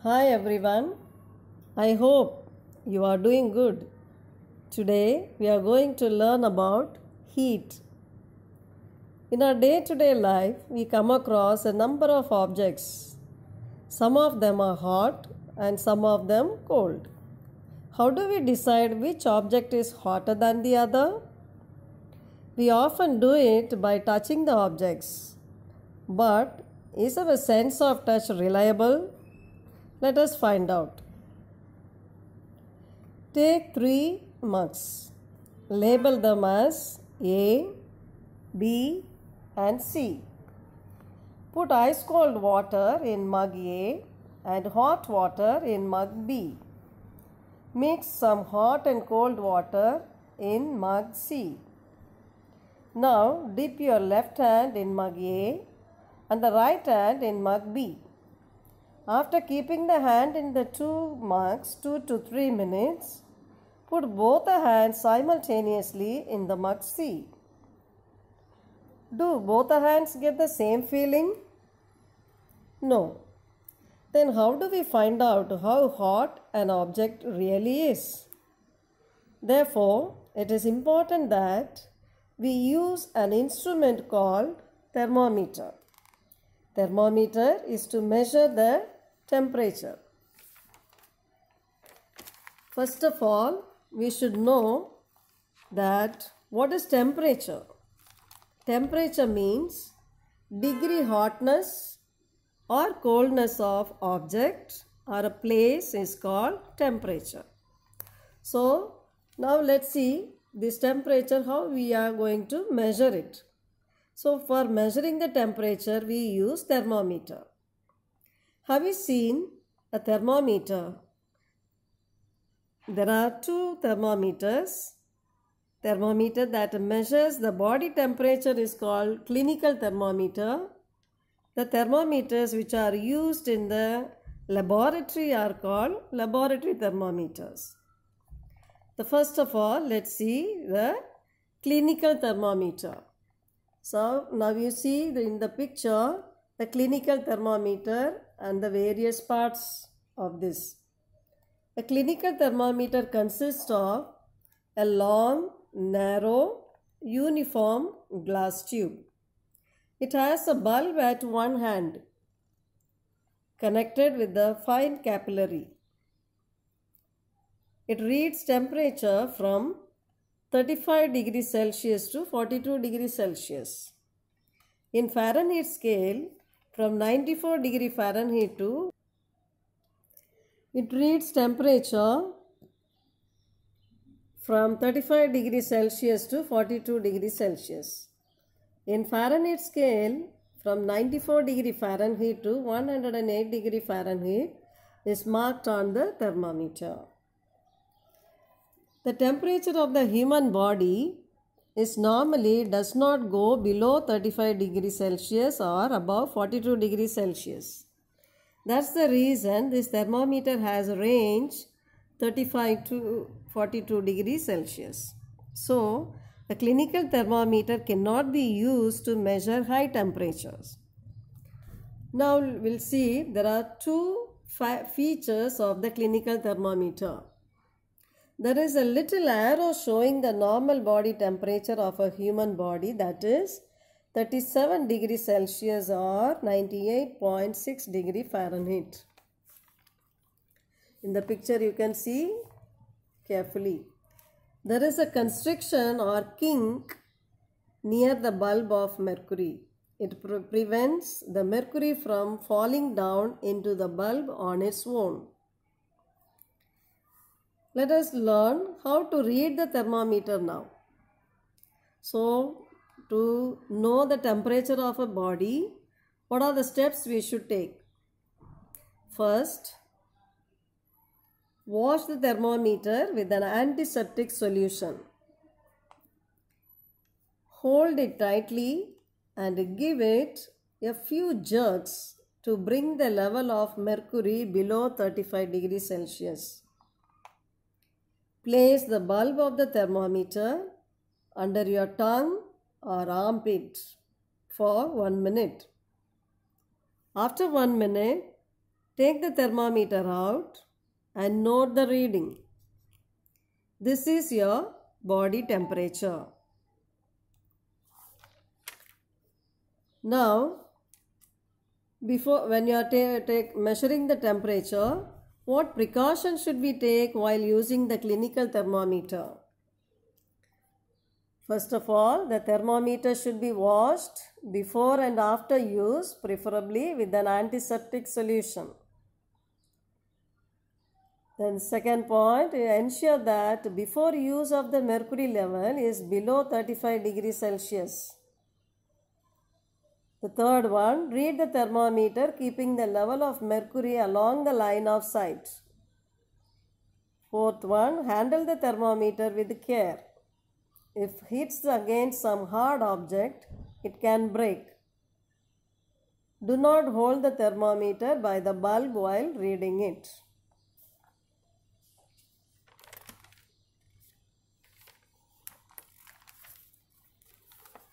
Hi everyone, I hope you are doing good. Today we are going to learn about heat. In our day to day life, we come across a number of objects. Some of them are hot and some of them cold. How do we decide which object is hotter than the other? We often do it by touching the objects. But is our sense of touch reliable? Let us find out. Take 3 mugs. Label them as A, B and C. Put ice cold water in mug A and hot water in mug B. Mix some hot and cold water in mug C. Now dip your left hand in mug A and the right hand in mug B. After keeping the hand in the two mugs 2 to 3 minutes, put both the hands simultaneously in the mug C. Do both the hands get the same feeling? No. Then how do we find out how hot an object really is? Therefore, it is important that we use an instrument called thermometer. Thermometer is to measure the temperature. First of all, we should know that what is temperature? Temperature means degree hotness or coldness of object or a place is called temperature. So now let's see this temperature, how we are going to measure it. So for measuring the temperature, we use thermometer. Have you seen a thermometer? There are two thermometers. Thermometer that measures the body temperature is called clinical thermometer. The thermometers which are used in the laboratory are called laboratory thermometers. The first of all, let's see the clinical thermometer. So now you see in the picture the clinical thermometer and the various parts of this. A clinical thermometer consists of a long, narrow, uniform glass tube. It has a bulb at one hand connected with the fine capillary. It reads temperature from 35 degrees Celsius to 42 degrees Celsius. In Fahrenheit scale, from 94 degrees Fahrenheit to it reads temperature from 35 degrees Celsius to 42 degrees Celsius. In Fahrenheit scale, from 94 degrees Fahrenheit to 108 degrees Fahrenheit is marked on the thermometer. The temperature of the human body is normally does not go below 35 degrees Celsius or above 42 degrees Celsius. That's the reason this thermometer has a range 35 to 42 degrees Celsius. So, a clinical thermometer cannot be used to measure high temperatures. Now, we'll see there are two features of the clinical thermometer. There is a little arrow showing the normal body temperature of a human body, that is 37 degrees Celsius or 98.6 degree Fahrenheit. In the picture you can see carefully. There is a constriction or kink near the bulb of mercury. It prevents the mercury from falling down into the bulb on its own. Let us learn how to read the thermometer now. So, to know the temperature of a body, what are the steps we should take? First, wash the thermometer with an antiseptic solution. Hold it tightly and give it a few jerks to bring the level of mercury below 35 degrees Celsius. Place the bulb of the thermometer under your tongue or armpit for 1 minute. After 1 minute, Take the thermometer out and note the reading. This is your body temperature. Now, when you are measuring the temperature, what precautions should we take while using the clinical thermometer? First of all, the thermometer should be washed before and after use, preferably with an antiseptic solution. Then second point, ensure that before use of the mercury level is below 35 degrees Celsius. The third one, read the thermometer keeping the level of mercury along the line of sight. Fourth one, handle the thermometer with care. If hits against some hard object, it can break. Do not hold the thermometer by the bulb while reading it.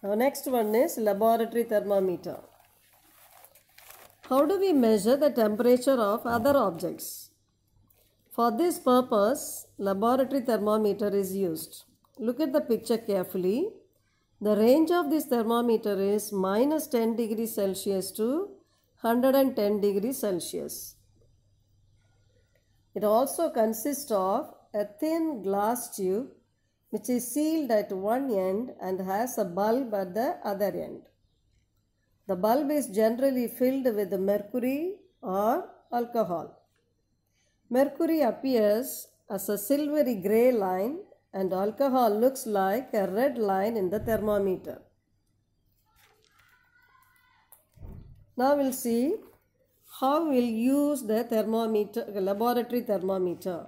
Now next one is laboratory thermometer. How do we measure the temperature of other objects? For this purpose, laboratory thermometer is used. Look at the picture carefully. The range of this thermometer is minus 10 degrees Celsius to 110 degrees Celsius. It also consists of a thin glass tube which is sealed at one end and has a bulb at the other end. The bulb is generally filled with mercury or alcohol. Mercury appears as a silvery gray line and alcohol looks like a red line in the thermometer. Now we'll see how we'll use the laboratory thermometer.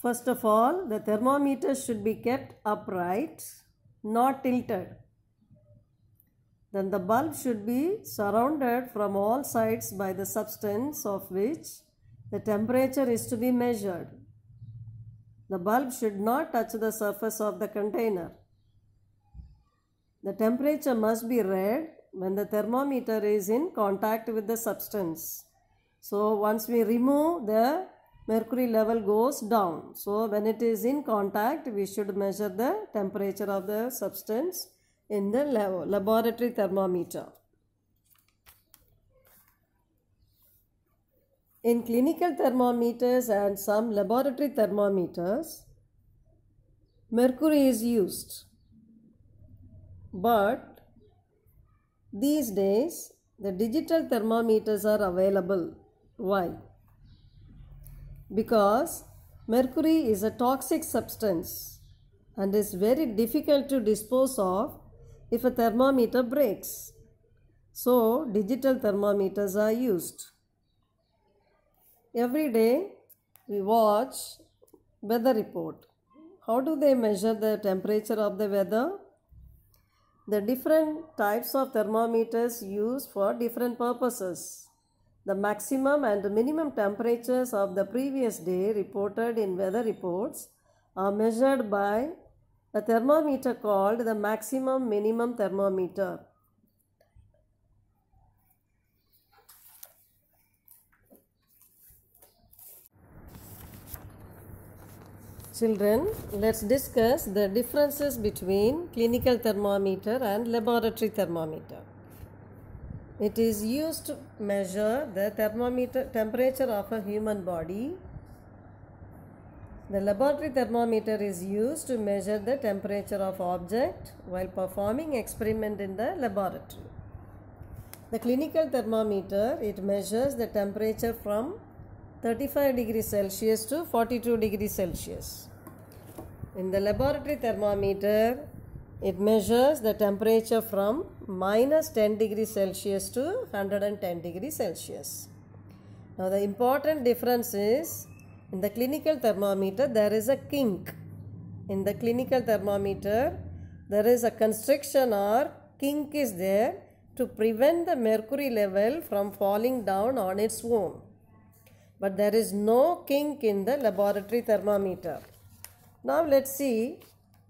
First of all, the thermometer should be kept upright, not tilted. Then the bulb should be surrounded from all sides by the substance of which the temperature is to be measured. The bulb should not touch the surface of the container. The temperature must be read when the thermometer is in contact with the substance. So once we remove, the mercury level goes down. So when it is in contact, we should measure the temperature of the substance in the laboratory thermometer. In clinical thermometers and some laboratory thermometers, mercury is used. But these days, the digital thermometers are available. Why? Because mercury is a toxic substance and is very difficult to dispose of if a thermometer breaks. So, digital thermometers are used. Every day we watch weather report. How do they measure the temperature of the weather? The different types of thermometers used for different purposes. The maximum and minimum temperatures of the previous day reported in weather reports are measured by a thermometer called the maximum minimum thermometer. Children, let's discuss the differences between clinical thermometer and laboratory thermometer. It is used to measure the temperature of a human body. The laboratory thermometer is used to measure the temperature of object while performing experiment in the laboratory. The clinical thermometer, it measures the temperature from 35 degrees Celsius to 42 degrees Celsius. In the laboratory thermometer, it measures the temperature from minus 10 degrees Celsius to 110 degrees Celsius. Now the important difference is, in the clinical thermometer there is a kink. In the clinical thermometer there is a constriction or kink is there to prevent the mercury level from falling down on its own. But there is no kink in the laboratory thermometer. Now let's see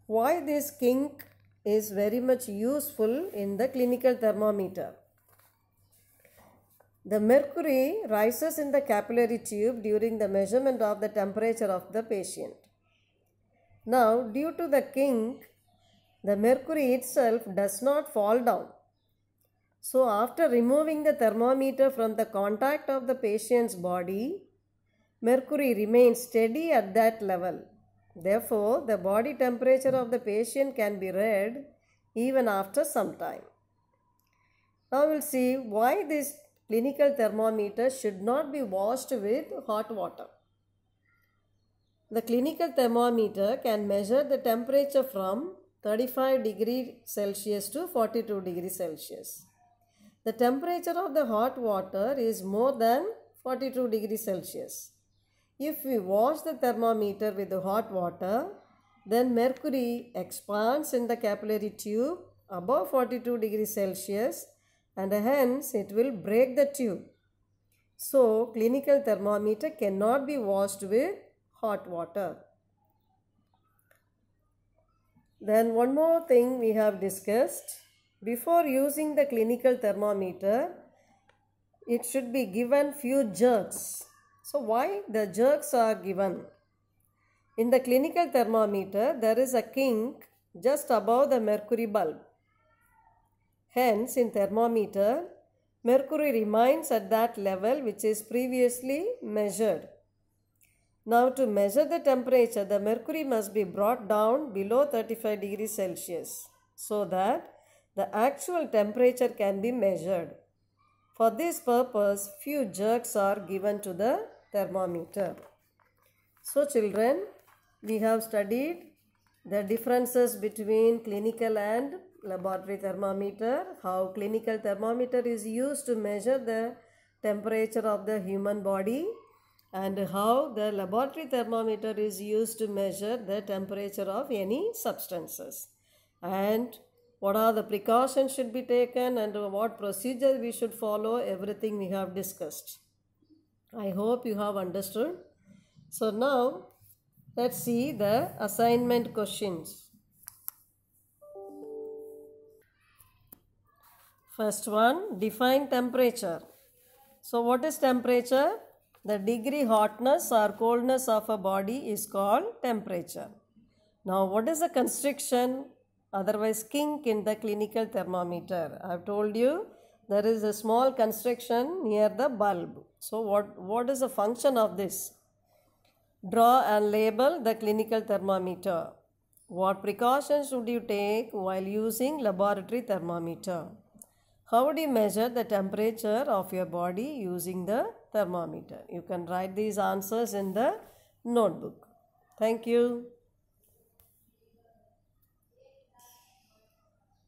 why this kink is very much useful in the clinical thermometer. The mercury rises in the capillary tube during the measurement of the temperature of the patient. Now, due to the kink, the mercury itself does not fall down. So, after removing the thermometer from the contact of the patient's body, mercury remains steady at that level. Therefore, the body temperature of the patient can be read even after some time. Now, we'll see why this clinical thermometer should not be washed with hot water. The clinical thermometer can measure the temperature from 35 degrees Celsius to 42 degrees Celsius. The temperature of the hot water is more than 42 degrees Celsius. If we wash the thermometer with the hot water, then mercury expands in the capillary tube above 42 degrees Celsius and hence it will break the tube. So, clinical thermometer cannot be washed with hot water. Then one more thing we have discussed. Before using the clinical thermometer, it should be given few jerks. So why the jerks are given? In the clinical thermometer, there is a kink just above the mercury bulb. Hence, in thermometer, mercury remains at that level which is previously measured. Now, to measure the temperature, the mercury must be brought down below 35 degrees Celsius so that the actual temperature can be measured. For this purpose, few jerks are given to the thermometer. So, children, we have studied the differences between clinical and laboratory thermometer, how clinical thermometer is used to measure the temperature of the human body, and how the laboratory thermometer is used to measure the temperature of any substances, and what are the precautions should be taken and what procedure we should follow. Everything we have discussed. I hope you have understood. So now let's see the assignment questions. First one, define temperature. So what is temperature? The degree hotness or coldness of a body is called temperature. Now what is the constriction, otherwise kink, in the clinical thermometer? I have told you there is a small constriction near the bulb. So what is the function of this? Draw and label the clinical thermometer. What precautions should you take while using laboratory thermometer? How would you measure the temperature of your body using the thermometer? You can write these answers in the notebook. Thank you.